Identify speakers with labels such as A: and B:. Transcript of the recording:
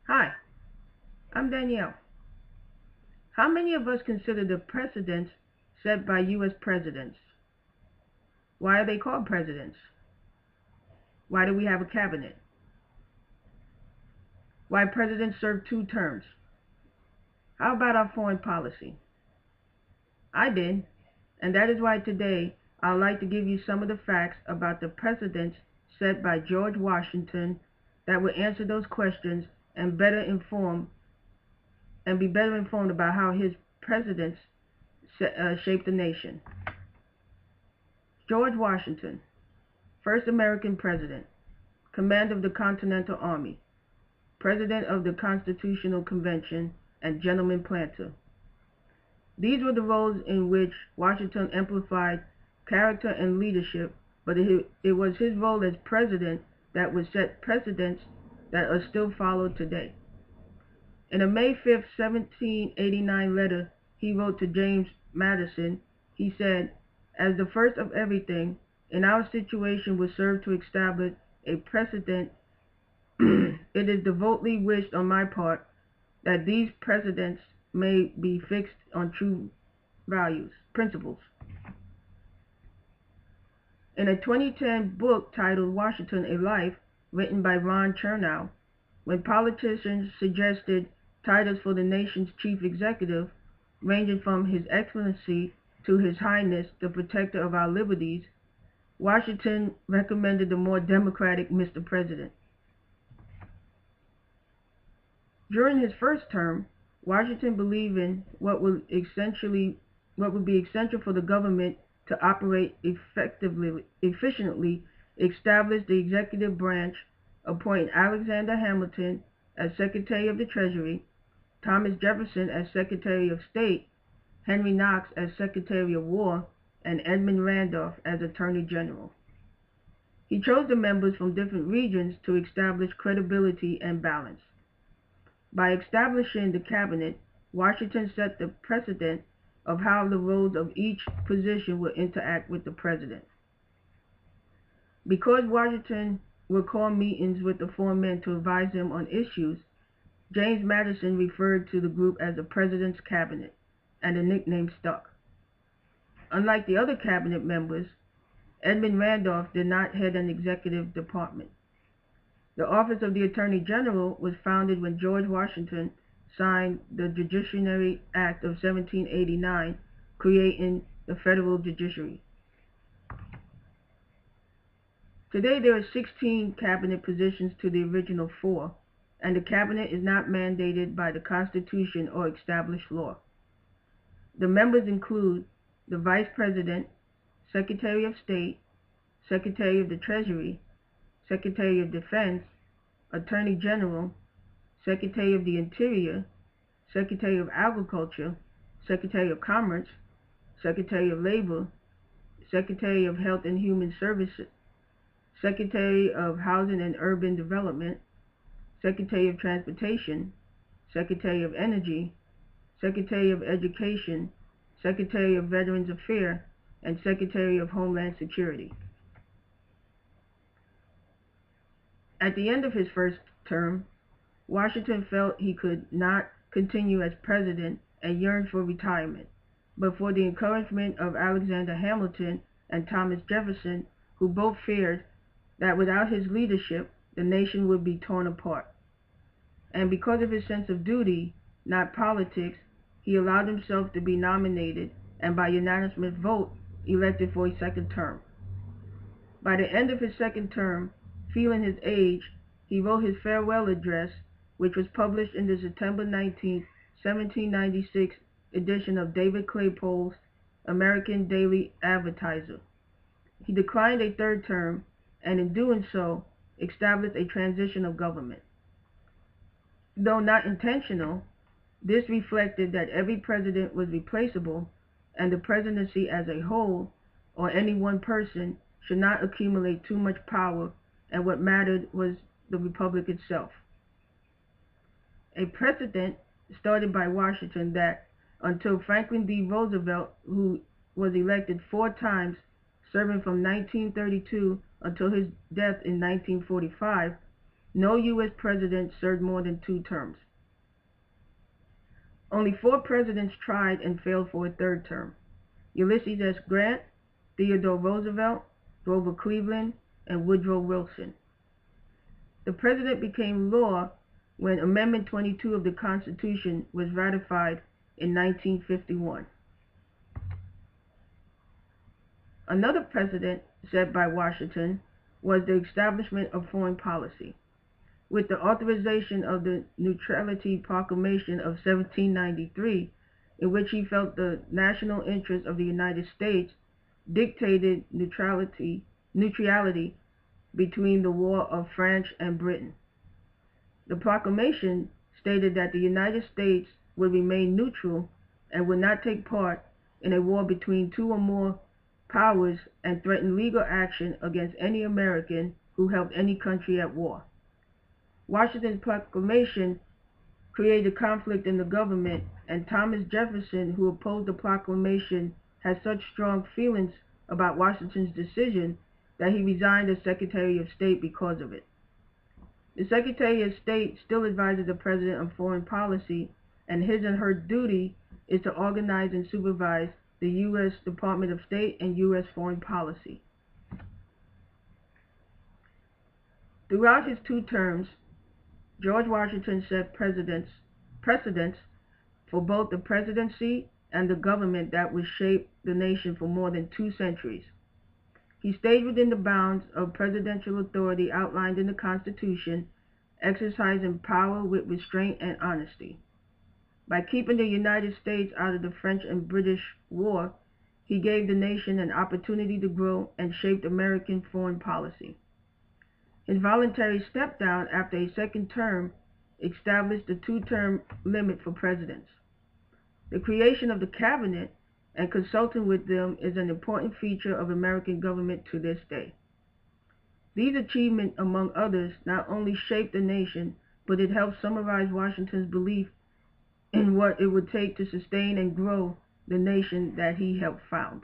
A: Hi, I'm Danielle. How many of us consider the precedents set by U.S. presidents? Why are they called presidents? Why do we have a cabinet? Why presidents serve 2 terms? How about our foreign policy? I did, and that is why today I'd like to give you some of the facts about the precedents set by George Washington that will answer those questions and be better informed about how his presidents shaped the nation. George Washington, first American president, Commander of the Continental Army, President of the Constitutional Convention, and Gentleman Planter. These were the roles in which Washington amplified character and leadership, but it was his role as president that would set precedents that are still followed today. In a May 5, 1789 letter he wrote to James Madison, he said, "As the first of everything, in our situation will serve to establish a precedent, it is devotedly wished on my part that these precedents may be fixed on true principles." In a 2010 book titled Washington, A Life, written by Ron Chernow, when politicians suggested titles for the nation's chief executive, ranging from His Excellency to His Highness, the Protector of our Liberties, Washington recommended the more democratic Mr. President. During his first term, Washington believed in what would be essential for the government to operate efficiently, establish the executive branch, appoint Alexander Hamilton as Secretary of the Treasury, Thomas Jefferson as Secretary of State, Henry Knox as Secretary of War, and Edmund Randolph as Attorney General. He chose the members from different regions to establish credibility and balance. By establishing the cabinet, Washington set the precedent of how the roles of each position would interact with the president. Because Washington would call meetings with the four men to advise them on issues, James Madison referred to the group as the President's Cabinet, and the nickname stuck. Unlike the other cabinet members, Edmund Randolph did not head an executive department. The office of the Attorney General was founded when George Washington signed the Judiciary Act of 1789, creating the federal judiciary. Today there are 16 cabinet positions to the original 4, and the cabinet is not mandated by the Constitution or established law. The members include the Vice President, Secretary of State, Secretary of the Treasury, Secretary of Defense, Attorney General, Secretary of the Interior, Secretary of Agriculture, Secretary of Commerce, Secretary of Labor, Secretary of Health and Human Services, Secretary of Housing and Urban Development, Secretary of Transportation, Secretary of Energy, Secretary of Education, Secretary of Veterans Affairs, and Secretary of Homeland Security. At the end of his first term, Washington felt he could not continue as president and yearned for retirement, but for the encouragement of Alexander Hamilton and Thomas Jefferson, who both feared that without his leadership, the nation would be torn apart. And because of his sense of duty, not politics, he allowed himself to be nominated and by unanimous vote elected for a second term. By the end of his second term, feeling his age, he wrote his farewell address, which was published in the September 19, 1796 edition of David Claypole's American Daily Advertiser. He declined a third term, and in doing so, established a transition of government. Though not intentional, this reflected that every president was replaceable, and the presidency as a whole, or any one person, should not accumulate too much power, and what mattered was the republic itself. A precedent started by Washington that, until Franklin D. Roosevelt, who was elected 4 times, serving from 1932 until his death in 1945, No U.S. president served more than 2 terms. Only 4 presidents tried and failed for a third term: Ulysses S. Grant, Theodore Roosevelt, Grover Cleveland, and Woodrow Wilson. The president became law when Amendment 22 of the Constitution was ratified in 1951. Another precedent set by Washington was the establishment of foreign policy. With the authorization of the Neutrality Proclamation of 1793, in which he felt the national interest of the United States dictated neutrality between the war of France and Britain. The proclamation stated that the United States would remain neutral and would not take part in a war between 2 or more powers and threaten legal action against any American who helped any country at war. Washington's proclamation created conflict in the government, and Thomas Jefferson, who opposed the proclamation, had such strong feelings about Washington's decision that he resigned as Secretary of State because of it. The Secretary of State still advises the President on foreign policy, and his and her duty is to organize and supervise the U.S. Department of State and U.S. foreign policy. Throughout his 2 terms, George Washington set precedents for both the presidency and the government that would shape the nation for more than 2 centuries. He stayed within the bounds of presidential authority outlined in the Constitution, exercising power with restraint and honesty. By keeping the United States out of the French and British War, he gave the nation an opportunity to grow and shaped American foreign policy. His voluntary step down after a 2nd term established the 2-term limit for presidents. The creation of the cabinet and consulting with them is an important feature of American government to this day. These achievements, among others, not only shaped the nation, but it helped summarize Washington's belief in what it would take to sustain and grow the nation that he helped found.